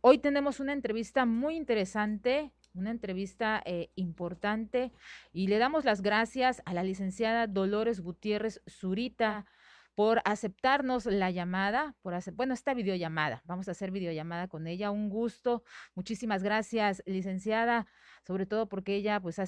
Hoy tenemos una entrevista muy interesante, una entrevista importante, y le damos las gracias a la licenciada Dolores Gutiérrez Zurita por aceptarnos la llamada, bueno, esta videollamada. Vamos a hacer videollamada con ella. Un gusto. Muchísimas gracias, licenciada, sobre todo porque ella pues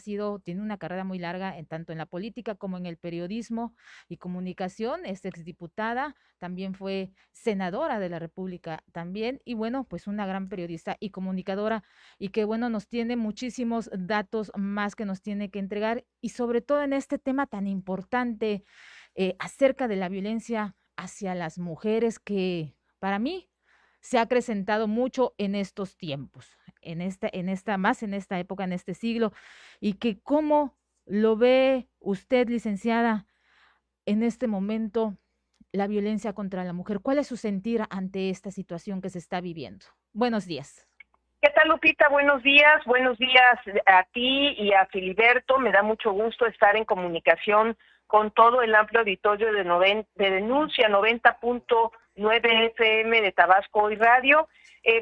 tiene una carrera muy larga tanto en la política como en el periodismo y comunicación. Es exdiputada, también fue senadora de la República también, y bueno, pues una gran periodista y comunicadora, y que bueno, nos tiene muchísimos datos más que nos tiene que entregar, y sobre todo en este tema tan importante, acerca de la violencia hacia las mujeres, que para mí se ha acrecentado mucho en estos tiempos, más en esta época, en este siglo, y que cómo lo ve usted, licenciada, en este momento la violencia contra la mujer. ¿Cuál es su sentir ante esta situación que se está viviendo? Buenos días. ¿Qué tal, Lupita? Buenos días a ti y a Filiberto. Me da mucho gusto estar en comunicación con todo el amplio auditorio de Denuncia 90.9 FM de Tabasco Hoy Radio.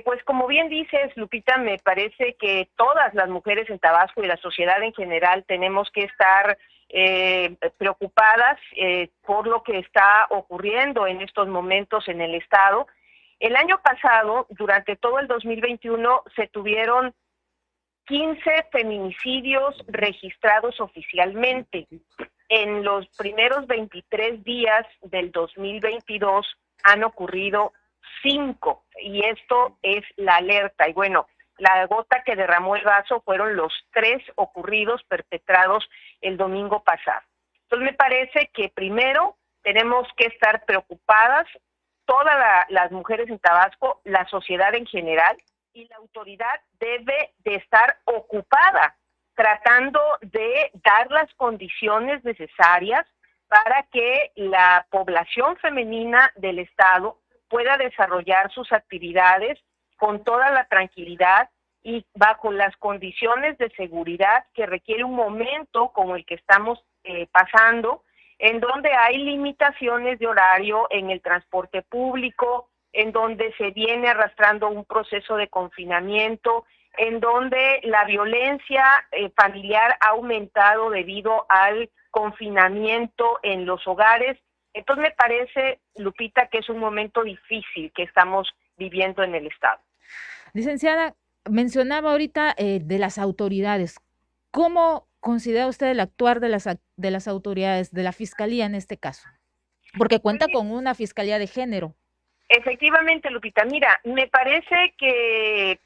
Pues como bien dices, Lupita, me parece que todas las mujeres en Tabasco y la sociedad en general tenemos que estar preocupadas por lo que está ocurriendo en estos momentos en el Estado. El año pasado, durante todo el 2021, se tuvieron 15 feminicidios registrados oficialmente. En los primeros 23 días del 2022 han ocurrido 5, y esto es la alerta. Y bueno, la gota que derramó el vaso fueron los 3 ocurridos perpetrados el domingo pasado. Entonces me parece que primero tenemos que estar preocupadas las mujeres en Tabasco, la sociedad en general, y la autoridad debe de estar ocupada tratando de dar las condiciones necesarias para que la población femenina del Estado pueda desarrollar sus actividades con toda la tranquilidad y bajo las condiciones de seguridad que requiere un momento como el que estamos pasando, en donde hay limitaciones de horario en el transporte público, en donde se viene arrastrando un proceso de confinamiento, en donde la violencia familiar ha aumentado debido al confinamiento en los hogares. Entonces me parece, Lupita, que es un momento difícil que estamos viviendo en el Estado. Licenciada, mencionaba ahorita de las autoridades. ¿Cómo considera usted el actuar de las autoridades, de la fiscalía en este caso? Porque Pues cuenta con una fiscalía de género. efectivamente, Lupita, mira, me parece que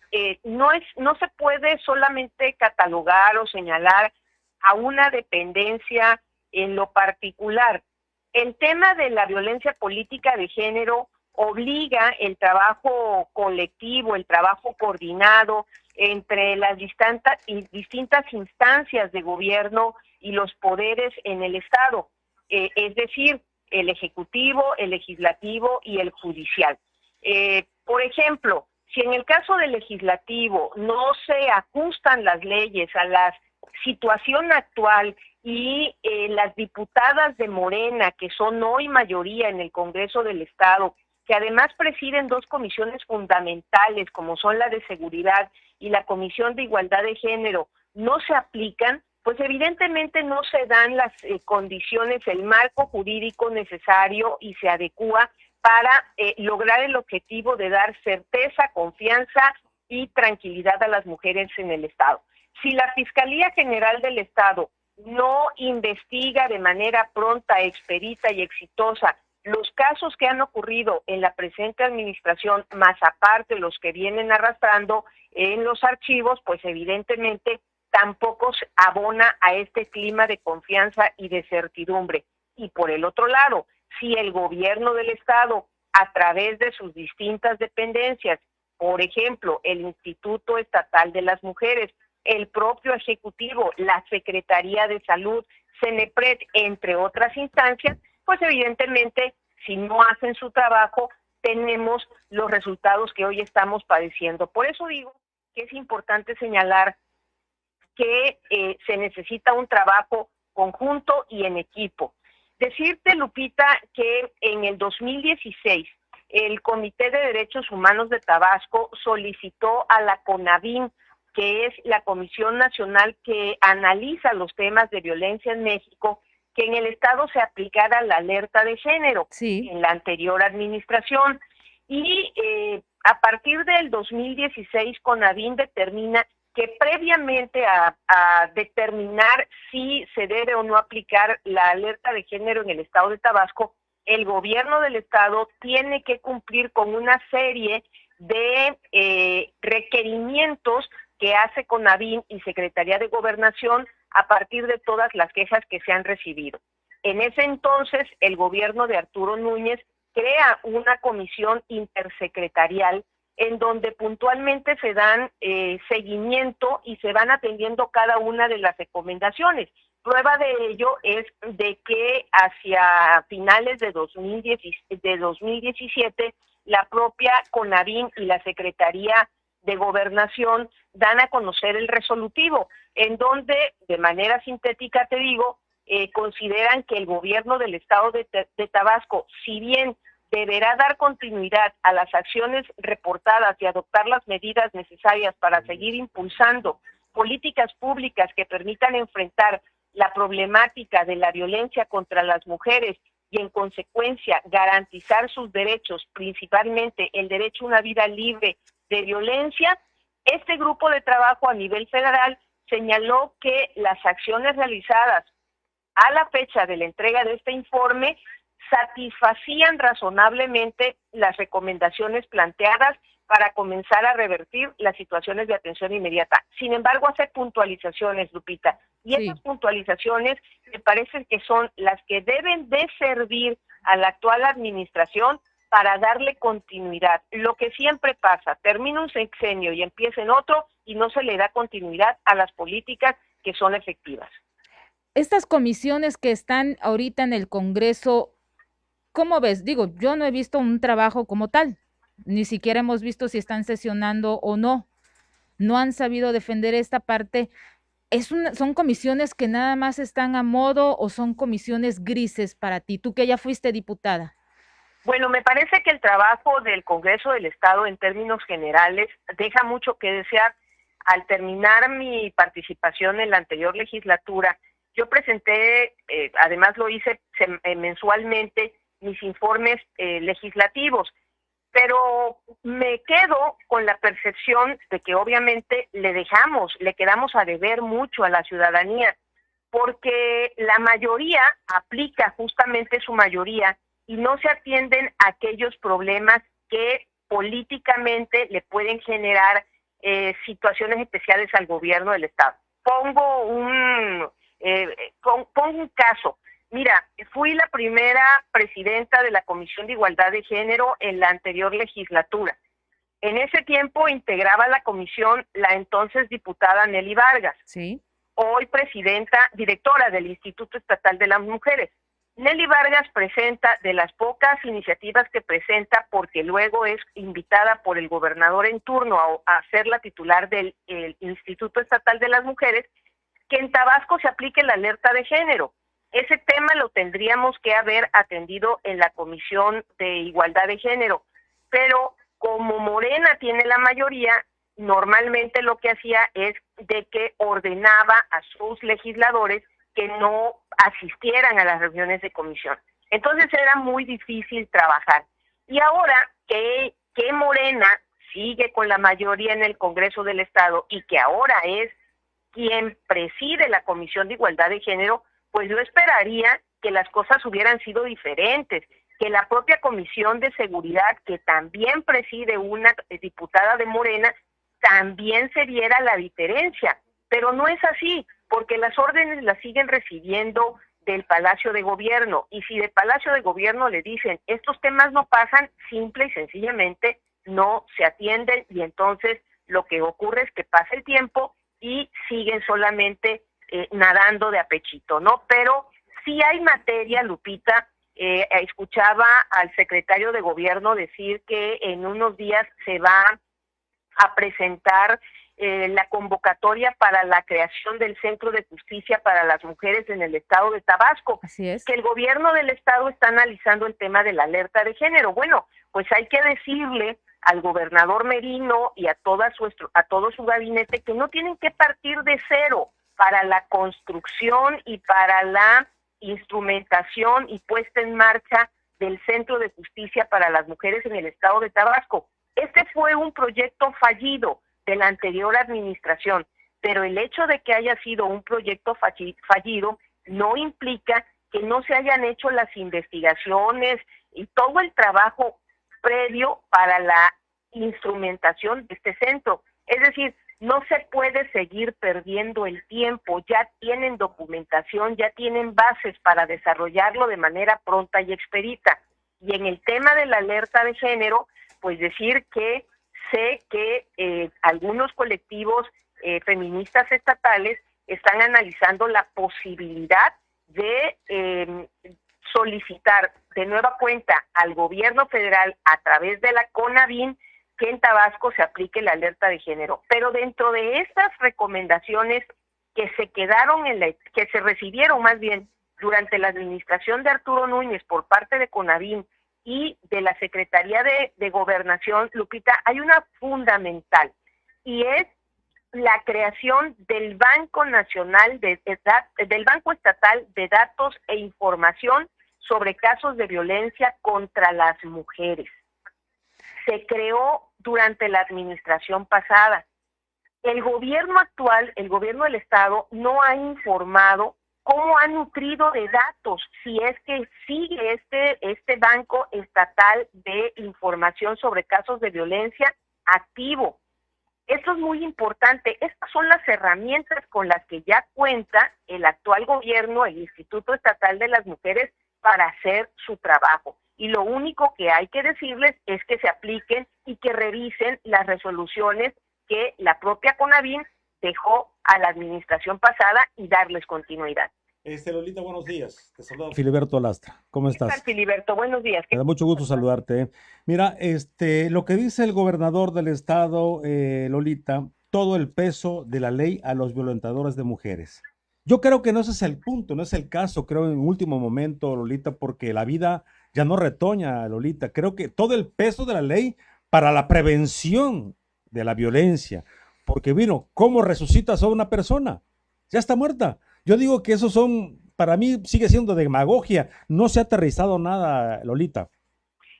no se puede solamente catalogar o señalar a una dependencia en lo particular. El tema de la violencia política de género obliga el trabajo colectivo, el trabajo coordinado entre las distintas instancias de gobierno y los poderes en el Estado. Es decir, el ejecutivo, el legislativo y el judicial. Por ejemplo, si en el caso del legislativo no se ajustan las leyes a la situación actual y las diputadas de Morena, que son hoy mayoría en el Congreso del Estado, que además presiden 2 comisiones fundamentales, como son la de Seguridad y la Comisión de Igualdad de Género, no se aplican, pues evidentemente no se dan las condiciones, el marco jurídico necesario, y se adecúa para lograr el objetivo de dar certeza, confianza y tranquilidad a las mujeres en el Estado. Si la Fiscalía General del Estado no investiga de manera pronta, expedita y exitosa los casos que han ocurrido en la presente administración, más aparte los que vienen arrastrando en los archivos, pues evidentemente tampoco se abona a este clima de confianza y de certidumbre. Y por el otro lado, si el gobierno del Estado, a través de sus distintas dependencias, por ejemplo, el Instituto Estatal de las Mujeres, el propio Ejecutivo, la Secretaría de Salud, CENEPRED, entre otras instancias, pues evidentemente, si no hacen su trabajo, tenemos los resultados que hoy estamos padeciendo. Por eso digo que es importante señalar que se necesita un trabajo conjunto y en equipo. Decirte, Lupita, que en el 2016 el Comité de Derechos Humanos de Tabasco solicitó a la CONAVIM, que es la Comisión Nacional que analiza los temas de violencia en México, que en el estado se aplicara la alerta de género en la anterior administración. Y a partir del 2016, CONAVIM determina que previamente a determinar si se debe o no aplicar la alerta de género en el estado de Tabasco, el gobierno del estado tiene que cumplir con una serie de requerimientos que hace CONAVIM y Secretaría de Gobernación a partir de todas las quejas que se han recibido. En ese entonces, el gobierno de Arturo Núñez crea una comisión intersecretarial en donde puntualmente se dan seguimiento y se van atendiendo cada una de las recomendaciones. Prueba de ello es de que hacia finales de 2017, la propia CONAVIM y la Secretaría de Gobernación dan a conocer el resolutivo, en donde, de manera sintética te digo, consideran que el gobierno del estado de Tabasco, si bien deberá dar continuidad a las acciones reportadas y adoptar las medidas necesarias para seguir impulsando políticas públicas que permitan enfrentar la problemática de la violencia contra las mujeres y en consecuencia garantizar sus derechos, principalmente el derecho a una vida libre de violencia, este grupo de trabajo a nivel federal señaló que las acciones realizadas a la fecha de la entrega de este informe satisfacían razonablemente las recomendaciones planteadas para comenzar a revertir las situaciones de atención inmediata. Sin embargo, hace puntualizaciones, Lupita, y esas puntualizaciones me parece que son las que deben de servir a la actual administración para darle continuidad. Lo que siempre pasa, termina un sexenio y empieza en otro y no se le da continuidad a las políticas que son efectivas. Estas comisiones que están ahorita en el Congreso, ¿cómo ves? Digo, yo no he visto un trabajo como tal, ni siquiera hemos visto si están sesionando o no. No han sabido defender esta parte. ¿Son comisiones que nada más están a modo o son comisiones grises para ti? Tú que ya fuiste diputada. Bueno, me parece que el trabajo del Congreso del Estado en términos generales deja mucho que desear. Al terminar mi participación en la anterior legislatura, yo presenté, además lo hice mensualmente, mis informes legislativos, pero me quedo con la percepción de que obviamente le quedamos a deber mucho a la ciudadanía, porque la mayoría aplica justamente su mayoría y no se atienden a aquellos problemas que políticamente le pueden generar situaciones especiales al gobierno del Estado. Pongo un caso. Mira, fui la primera presidenta de la Comisión de Igualdad de Género en la anterior legislatura. En ese tiempo integraba la comisión la entonces diputada Nelly Vargas, hoy directora del Instituto Estatal de las Mujeres. Nelly Vargas presenta de las pocas iniciativas que presenta, porque luego es invitada por el gobernador en turno a ser la titular del Instituto Estatal de las Mujeres, que en Tabasco se aplique la alerta de género. Ese tema lo tendríamos que haber atendido en la Comisión de Igualdad de Género, pero como Morena tiene la mayoría, normalmente lo que hacía es de que ordenaba a sus legisladores que no asistieran a las reuniones de comisión. Entonces era muy difícil trabajar. Y ahora que Morena sigue con la mayoría en el Congreso del Estado y que ahora es quien preside la Comisión de Igualdad de Género, pues yo esperaría que las cosas hubieran sido diferentes, que la propia Comisión de Seguridad, que también preside una diputada de Morena, también se diera la diferencia. Pero no es así, porque las órdenes las siguen recibiendo del Palacio de Gobierno, y si del Palacio de Gobierno le dicen estos temas no pasan, simple y sencillamente no se atienden, y entonces lo que ocurre es que pasa el tiempo y siguen solamente nadando de a pechito, ¿no? Pero sí hay materia, Lupita. Escuchaba al secretario de Gobierno decir que en unos días se va a presentar la convocatoria para la creación del Centro de Justicia para las Mujeres en el estado de Tabasco. Así es. Que el gobierno del estado está analizando el tema de la alerta de género. Bueno, pues hay que decirle al gobernador Merino y a todo su gabinete que no tienen que partir de cero para la construcción y para la instrumentación y puesta en marcha del Centro de Justicia para las Mujeres en el estado de Tabasco. Este fue un proyecto fallido de la anterior administración, pero el hecho de que haya sido un proyecto fallido no implica que no se hayan hecho las investigaciones y todo el trabajo previo para la instrumentación de este centro. Es decir, no se puede seguir perdiendo el tiempo, ya tienen documentación, ya tienen bases para desarrollarlo de manera pronta y expedita. Y en el tema de la alerta de género, pues decir que sé que algunos colectivos feministas estatales están analizando la posibilidad de solicitar de nueva cuenta al gobierno federal a través de la CONAVIN que en Tabasco se aplique la alerta de género. Pero dentro de estas recomendaciones que se recibieron más bien durante la administración de Arturo Núñez por parte de CONAVIN y de la Secretaría de Gobernación, Lupita, hay una fundamental, y es la creación del Banco Nacional del Banco Estatal de Datos e Información sobre casos de violencia contra las mujeres. Se creó durante la administración pasada. El gobierno actual, el gobierno del estado, no ha informado cómo ha nutrido de datos, si es que sigue este Banco Estatal de Información sobre Casos de Violencia activo. Esto es muy importante. Estas son las herramientas con las que ya cuenta el actual gobierno, el Instituto Estatal de las Mujeres, para hacer su trabajo. Y lo único que hay que decirles es que se apliquen y que revisen las resoluciones que la propia CONAVIN dejó a la administración pasada y darles continuidad. Lolita, buenos días. Te saluda Filiberto Lastra. ¿Cómo estás? ¿Qué tal, Filiberto? Buenos días. Me da mucho gusto saludarte. Mira, lo que dice el gobernador del estado, Lolita, todo el peso de la ley a los violentadores de mujeres. Yo creo que no ese es el punto, no es el caso, creo en último momento, Lolita, porque la vida ya no retoña, Lolita. Creo que todo el peso de la ley para la prevención de la violencia, porque ¿cómo resucitas a una persona? Ya está muerta. Yo digo que esos para mí sigue siendo demagogia, no se ha aterrizado nada, Lolita.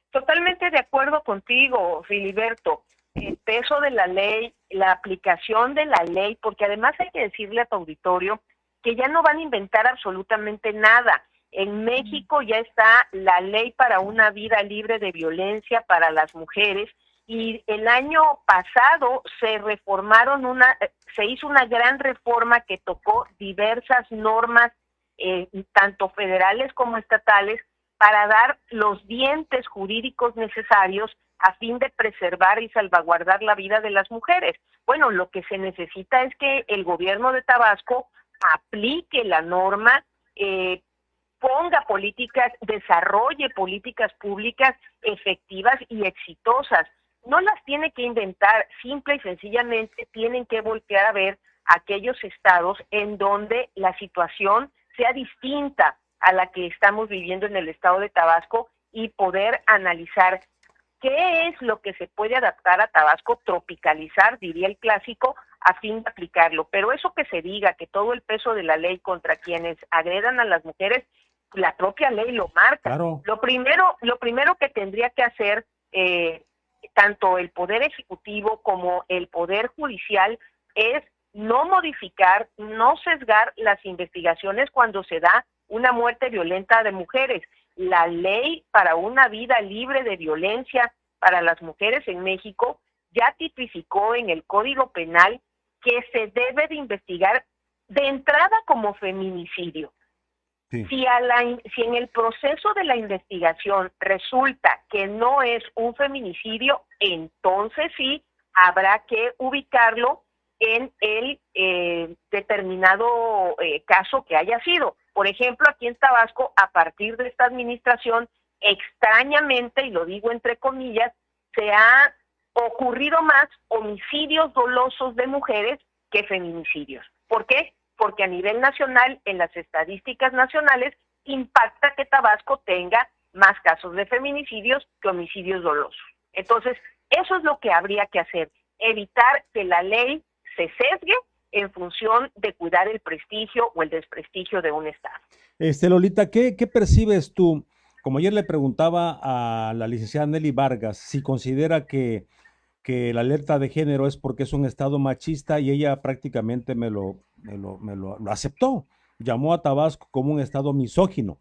Totalmente de acuerdo contigo, Filiberto. El peso de la ley, la aplicación de la ley, porque además hay que decirle a tu auditorio que ya no van a inventar absolutamente nada. En México ya está la ley para una vida libre de violencia para las mujeres, y el año pasado se hizo una gran reforma que tocó diversas normas, tanto federales como estatales, para dar los dientes jurídicos necesarios a fin de preservar y salvaguardar la vida de las mujeres. Bueno, lo que se necesita es que el gobierno de Tabasco aplique la norma, ponga políticas, desarrolle políticas públicas efectivas y exitosas. No las tiene que inventar, simple y sencillamente tienen que voltear a ver aquellos estados en donde la situación sea distinta a la que estamos viviendo en el estado de Tabasco y poder analizar qué es lo que se puede adaptar a Tabasco, tropicalizar, diría el clásico, a fin de aplicarlo. Pero eso que se diga, que todo el peso de la ley contra quienes agredan a las mujeres, la propia ley lo marca. Claro. Lo primero que tendría que hacer tanto el Poder Ejecutivo como el Poder Judicial es no modificar, no sesgar las investigaciones cuando se da una muerte violenta de mujeres. La ley para una vida libre de violencia para las mujeres en México ya tipificó en el Código Penal que se debe de investigar de entrada como feminicidio. Sí. Si en el proceso de la investigación resulta que no es un feminicidio, entonces sí habrá que ubicarlo en el determinado caso que haya sido. Por ejemplo, aquí en Tabasco, a partir de esta administración, extrañamente, y lo digo entre comillas, se ha ocurrido más homicidios dolosos de mujeres que feminicidios. ¿Por qué? Porque a nivel nacional, en las estadísticas nacionales, impacta que Tabasco tenga más casos de feminicidios que homicidios dolosos. Entonces, eso es lo que habría que hacer, evitar que la ley se sesgue en función de cuidar el prestigio o el desprestigio de un Estado. Lolita, ¿qué percibes tú? Como ayer le preguntaba a la licenciada Nelly Vargas si considera que la alerta de género es porque es un estado machista y ella prácticamente lo aceptó. Llamó a Tabasco como un estado misógino.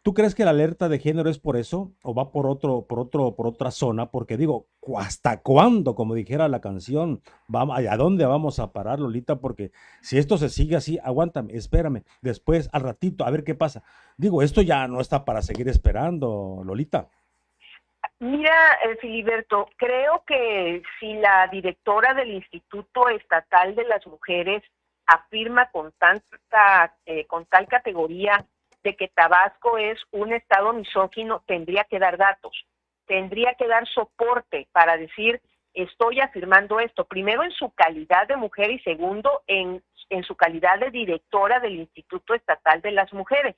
¿Tú crees que la alerta de género es por eso o va por otra zona? Porque digo, ¿hasta cuándo? Como dijera la canción, ¿a dónde vamos a parar, Lolita? Porque si esto se sigue así, aguántame, espérame, después, al ratito, a ver qué pasa. Digo, esto ya no está para seguir esperando, Lolita. Mira, Filiberto, creo que si la directora del Instituto Estatal de las Mujeres afirma con tal categoría de que Tabasco es un estado misógino, tendría que dar datos, tendría que dar soporte para decir, estoy afirmando esto, primero en su calidad de mujer y segundo en su calidad de directora del Instituto Estatal de las Mujeres.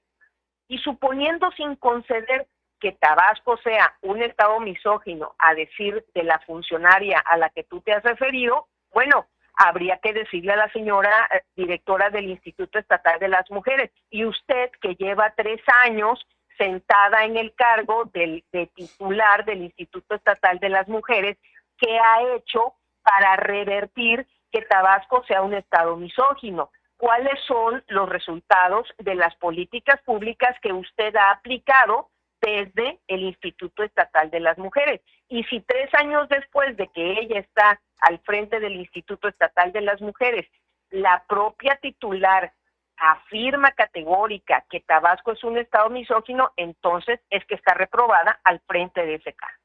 Y suponiendo sin conceder que Tabasco sea un estado misógino, a decir de la funcionaria a la que tú te has referido, bueno, habría que decirle a la señora directora del Instituto Estatal de las Mujeres, y usted que lleva 3 años sentada en el cargo de titular del Instituto Estatal de las Mujeres, ¿qué ha hecho para revertir que Tabasco sea un estado misógino? ¿Cuáles son los resultados de las políticas públicas que usted ha aplicado desde el Instituto Estatal de las Mujeres? Y si 3 años después de que ella está al frente del Instituto Estatal de las Mujeres, la propia titular afirma categórica que Tabasco es un estado misógino, entonces es que está reprobada al frente de ese cargo.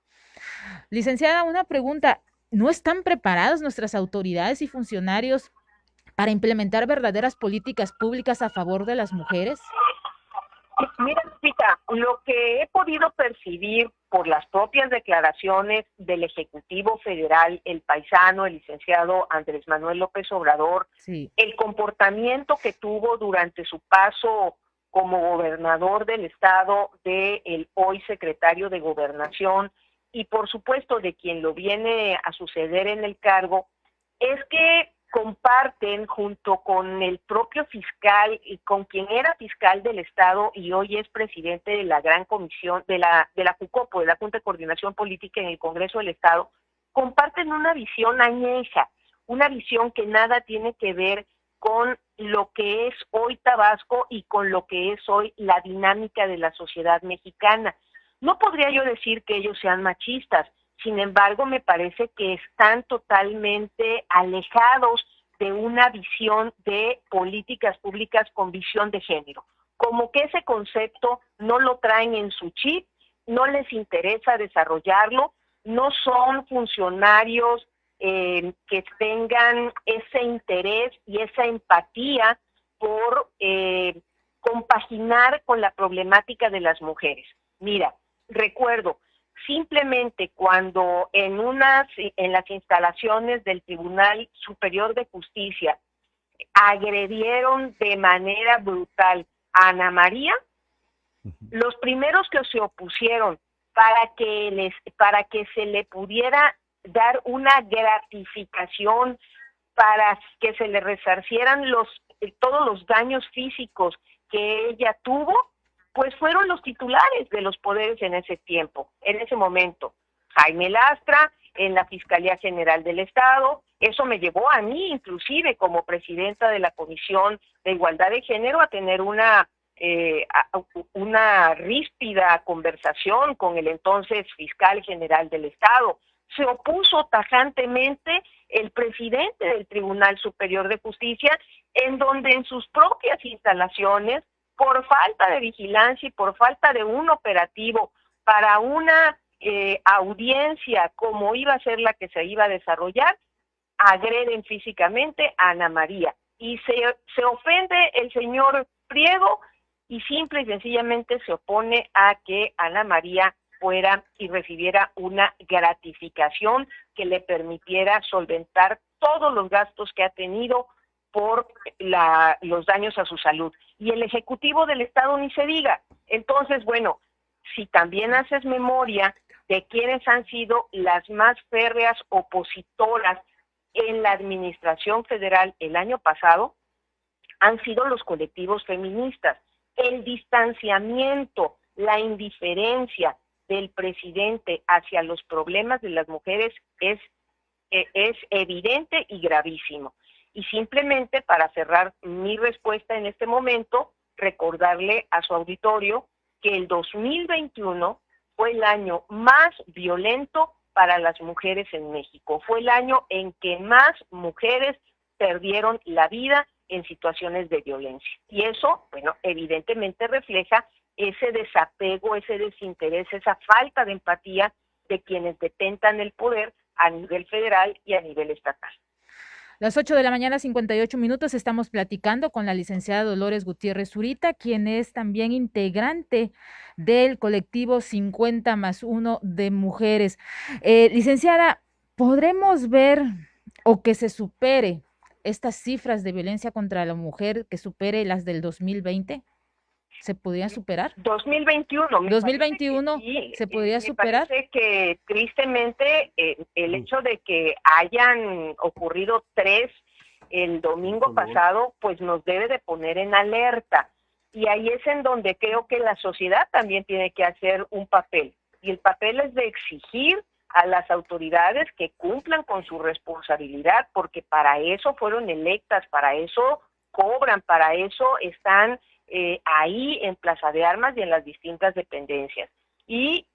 Licenciada, una pregunta. ¿No están preparadas nuestras autoridades y funcionarios para implementar verdaderas políticas públicas a favor de las mujeres? Mira, Lupita, lo que he podido percibir por las propias declaraciones del Ejecutivo Federal, el paisano, el licenciado Andrés Manuel López Obrador, sí, el comportamiento que tuvo durante su paso como gobernador del estado, del hoy secretario de Gobernación, y por supuesto de quien lo viene a suceder en el cargo, es que comparten junto con el propio fiscal y con quien era fiscal del estado y hoy es presidente de la gran comisión de la JUCOPO, de la Junta de Coordinación Política en el Congreso del Estado, comparten una visión añeja, una visión que nada tiene que ver con lo que es hoy Tabasco y con lo que es hoy la dinámica de la sociedad mexicana. No podría yo decir que ellos sean machistas. Sin embargo, me parece que están totalmente alejados de una visión de políticas públicas con visión de género. Como que ese concepto no lo traen en su chip, no les interesa desarrollarlo, no son funcionarios que tengan ese interés y esa empatía por compaginar con la problemática de las mujeres. Mira, recuerdo, simplemente cuando en las instalaciones del Tribunal Superior de Justicia agredieron de manera brutal a Ana María, los primeros que se opusieron para que se le pudiera dar una gratificación, para que se le resarcieran todos los daños físicos que ella tuvo, pues fueron los titulares de los poderes en ese tiempo, en ese momento. Jaime Lastra, en la Fiscalía General del Estado. Eso me llevó a mí, inclusive, como presidenta de la Comisión de Igualdad de Género, a tener una ríspida conversación con el entonces Fiscal General del Estado. Se opuso tajantemente el presidente del Tribunal Superior de Justicia, en donde en sus propias instalaciones, por falta de vigilancia y por falta de un operativo para una audiencia como iba a ser la que se iba a desarrollar, agreden físicamente a Ana María. Y se ofende el señor Priego y simple y sencillamente se opone a que Ana María fuera y recibiera una gratificación que le permitiera solventar todos los gastos que ha tenido por los daños a su salud. Y el Ejecutivo del Estado ni se diga. Entonces, bueno, si también haces memoria de quiénes han sido las más férreas opositoras en la administración federal el año pasado, han sido los colectivos feministas. El distanciamiento, la indiferencia del presidente hacia los problemas de las mujeres es evidente y gravísimo. Y simplemente para cerrar mi respuesta en este momento, recordarle a su auditorio que el 2021 fue el año más violento para las mujeres en México. Fue el año en que más mujeres perdieron la vida en situaciones de violencia. Y eso, bueno, evidentemente refleja ese desapego, ese desinterés, esa falta de empatía de quienes detentan el poder a nivel federal y a nivel estatal. Las 8:58 a.m, estamos platicando con la licenciada Dolores Gutiérrez Zurita, quien es también integrante del colectivo 50+1 de mujeres. Licenciada, ¿podremos ver o que se supere estas cifras de violencia contra la mujer, que supere las del 2020? ¿Se podría superar? 2021. 2021 sí, se podría superar. Parece que tristemente el hecho de que hayan ocurrido 3 el domingo pasado, pues nos debe de poner en alerta. Y ahí es en donde creo que la sociedad también tiene que hacer un papel. Y el papel es de exigir a las autoridades que cumplan con su responsabilidad, porque para eso fueron electas, para eso cobran, para eso están ahí en Plaza de Armas y en las distintas dependencias. Y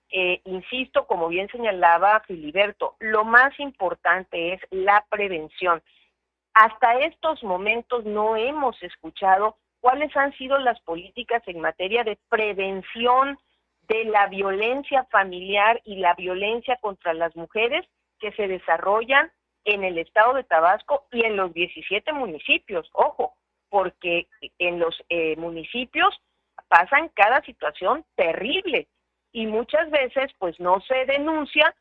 insisto, como bien señalaba Filiberto, lo más importante es la prevención. Hasta estos momentos no hemos escuchado cuáles han sido las políticas en materia de prevención de la violencia familiar y la violencia contra las mujeres que se desarrollan en el estado de Tabasco y en los 17 municipios, ojo, porque en los municipios pasan cada situación terrible y muchas veces pues no se denuncia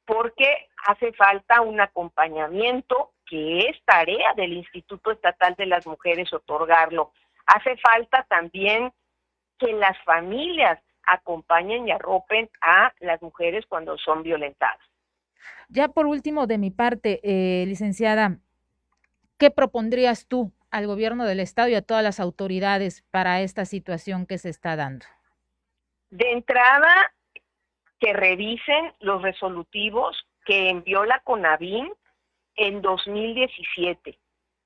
porque hace falta un acompañamiento que es tarea del Instituto Estatal de las Mujeres otorgarlo. Hace falta también que las familias acompañen y arropen a las mujeres cuando son violentadas. Ya por último, de mi parte, licenciada, ¿qué propondrías tú al gobierno del estado y a todas las autoridades para esta situación que se está dando? De entrada, que revisen los resolutivos que envió la CONAVIM en 2017,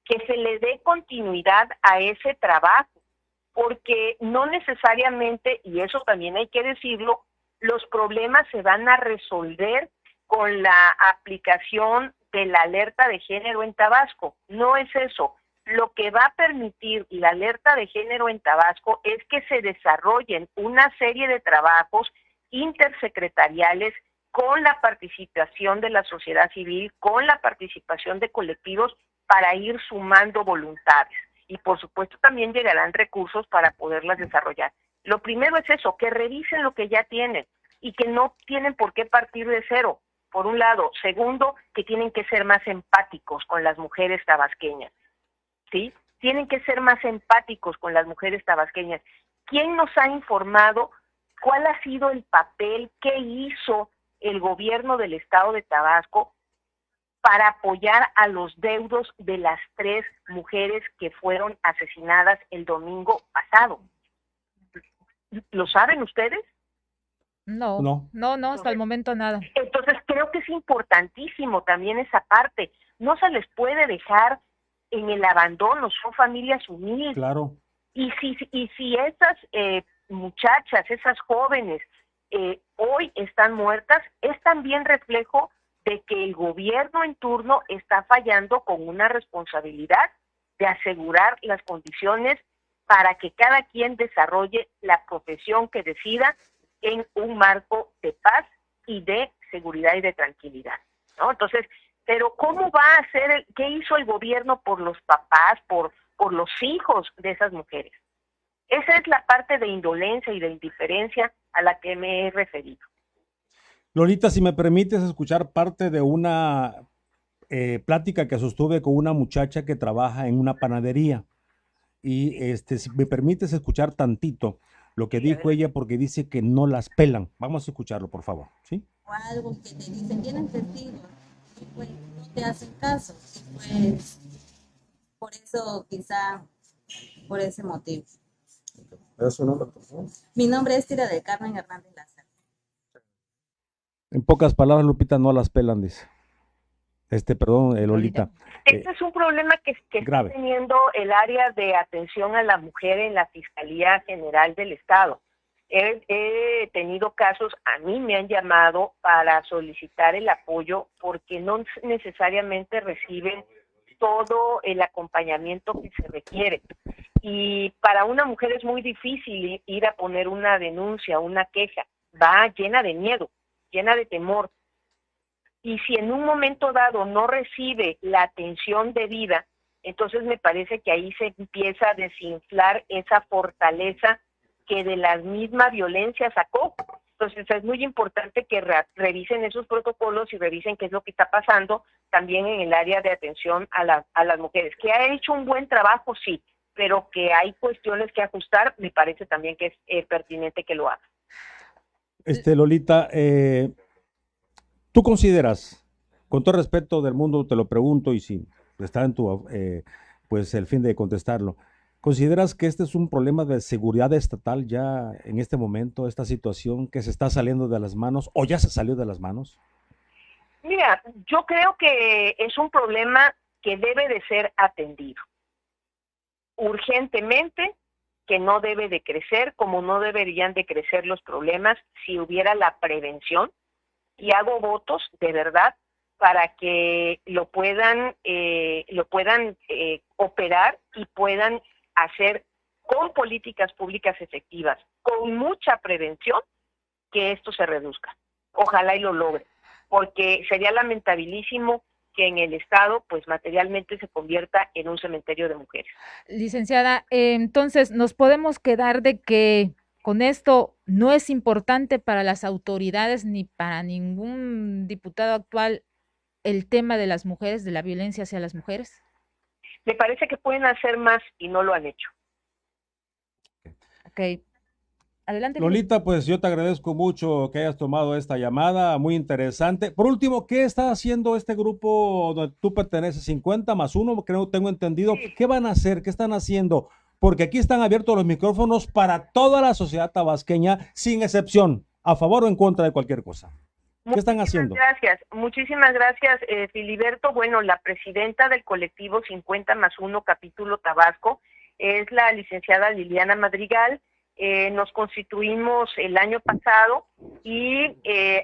que se le dé continuidad a ese trabajo, porque no necesariamente, y eso también hay que decirlo, los problemas se van a resolver con la aplicación de la alerta de género en Tabasco. No es eso. Lo que va a permitir la alerta de género en Tabasco es que se desarrollen una serie de trabajos intersecretariales con la participación de la sociedad civil, con la participación de colectivos para ir sumando voluntades. Y por supuesto también llegarán recursos para poderlas desarrollar. Lo primero es eso, que revisen lo que ya tienen y que no tienen por qué partir de cero, por un lado. Segundo, que tienen que ser más empáticos con las mujeres tabasqueñas. ¿Sí? Tienen que ser más empáticos con las mujeres tabasqueñas. ¿Quién nos ha informado cuál ha sido el papel que hizo el gobierno del estado de Tabasco para apoyar a los deudos de las 3 mujeres que fueron asesinadas el domingo pasado? ¿Lo saben ustedes? No, hasta el momento nada. Entonces creo que es importantísimo también esa parte. No se les puede dejar en el abandono, son familias humildes. Claro. Y si esas muchachas, esas jóvenes hoy están muertas, es también reflejo de que el gobierno en turno está fallando con una responsabilidad de asegurar las condiciones para que cada quien desarrolle la profesión que decida en un marco de paz y de seguridad y de tranquilidad, ¿no? Entonces, pero ¿cómo va a hacer, qué hizo el gobierno por los papás, por los hijos de esas mujeres? Esa es la parte de indolencia y de indiferencia a la que me he referido. Lolita, si me permites escuchar parte de una plática que sostuve con una muchacha que trabaja en una panadería. Y si me permites escuchar tantito lo que Sí, dijo adelante. ella, porque dice que no las pelan. Vamos a escucharlo, por favor, ¿sí? O algo que te dicen, tienes testigos, y pues no te hacen caso. Y pues por eso, quizá, por ese motivo. ¿Es su nombre, por favor? Mi nombre es Tira de Carmen Hernández Lázaro. En pocas palabras, Lupita, no las pelan, dice. Perdón, Lolita. Este es un problema que está Grave. teniendo el área de atención a la mujer en la Fiscalía General del Estado. He tenido casos, a mí me han llamado para solicitar el apoyo porque no necesariamente reciben todo el acompañamiento que se requiere. Y para una mujer es muy difícil ir a poner una denuncia, una queja. Va llena de miedo, llena de temor. Y si en un momento dado no recibe la atención debida, entonces me parece que ahí se empieza a desinflar esa fortaleza que de la misma violencia sacó. Entonces es muy importante que revisen esos protocolos y revisen qué es lo que está pasando también en el área de atención a las mujeres. Que ha hecho un buen trabajo, sí, pero que hay cuestiones que ajustar, me parece también que es pertinente que lo haga. Lolita, ¿tú consideras, con todo respeto del mundo, te lo pregunto y si está en tu, pues el fin de contestarlo, ¿consideras que este es un problema de seguridad estatal ya en este momento, esta situación que se está saliendo de las manos o ya se salió de las manos? Mira, yo creo que es un problema que debe de ser atendido urgentemente, que no debe de crecer, como no deberían de crecer los problemas si hubiera la prevención. Y hago votos de verdad para que lo puedan operar y puedan hacer con políticas públicas efectivas, con mucha prevención, que esto se reduzca. Ojalá y lo logre, porque sería lamentabilísimo que en el Estado, pues materialmente se convierta en un cementerio de mujeres. Licenciada, entonces nos podemos quedar de que con esto no es importante para las autoridades ni para ningún diputado actual el tema de las mujeres, de la violencia hacia las mujeres. Me parece que pueden hacer más y no lo han hecho. Ok. Adelante. Lolita, pues yo te agradezco mucho que hayas tomado esta llamada, muy interesante. Por último, ¿qué está haciendo este grupo donde tú perteneces? 50+1, creo, tengo entendido. Sí. ¿Qué van a hacer? ¿Qué están haciendo? Porque aquí están abiertos los micrófonos para toda la sociedad tabasqueña, sin excepción, a favor o en contra de cualquier cosa. ¿Qué están haciendo? Muchísimas gracias, Filiberto. Bueno, la presidenta del colectivo 50+1 capítulo Tabasco es la licenciada Liliana Madrigal. Nos constituimos el año pasado y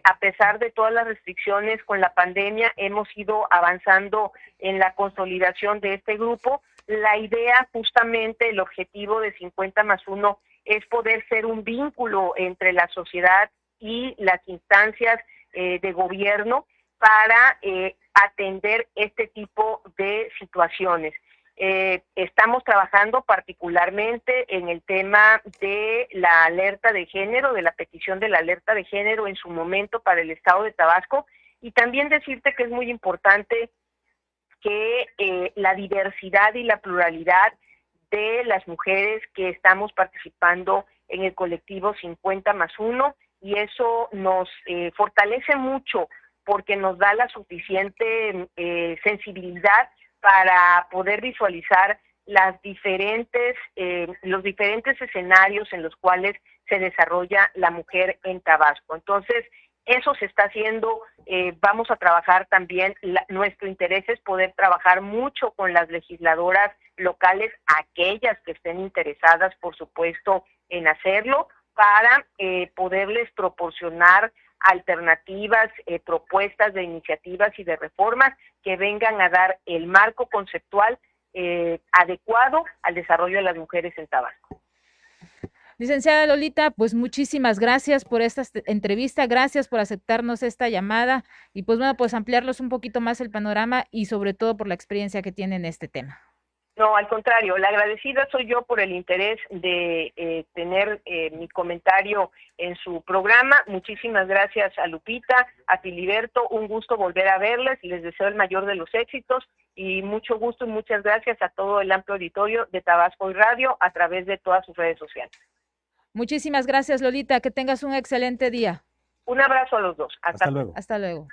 a pesar de todas las restricciones con la pandemia, hemos ido avanzando en la consolidación de este grupo. La idea, justamente, el objetivo de 50+1 es poder ser un vínculo entre la sociedad y las instancias de gobierno para atender este tipo de situaciones. Estamos trabajando particularmente en el tema de la alerta de género, de la petición de la alerta de género en su momento para el Estado de Tabasco, y también decirte que es muy importante que la diversidad y la pluralidad de las mujeres que estamos participando en el colectivo 50+1, y eso nos fortalece mucho porque nos da la suficiente sensibilidad para poder visualizar los diferentes escenarios en los cuales se desarrolla la mujer en Tabasco. Entonces, eso se está haciendo. Vamos a trabajar también, nuestro interés es poder trabajar mucho con las legisladoras locales, aquellas que estén interesadas, por supuesto, en hacerlo, para poderles proporcionar alternativas, propuestas de iniciativas y de reformas que vengan a dar el marco conceptual adecuado al desarrollo de las mujeres en Tabasco. Licenciada Lolita, pues muchísimas gracias por esta entrevista, gracias por aceptarnos esta llamada y pues bueno, pues ampliarlos un poquito más el panorama y sobre todo por la experiencia que tiene en este tema. No, al contrario, la agradecida soy yo por el interés de tener mi comentario en su programa. Muchísimas gracias a Lupita, a Filiberto, un gusto volver a verles, les deseo el mayor de los éxitos y mucho gusto y muchas gracias a todo el amplio auditorio de Tabasco y Radio a través de todas sus redes sociales. Muchísimas gracias, Lolita, que tengas un excelente día. Un abrazo a los dos. Hasta luego. Hasta luego.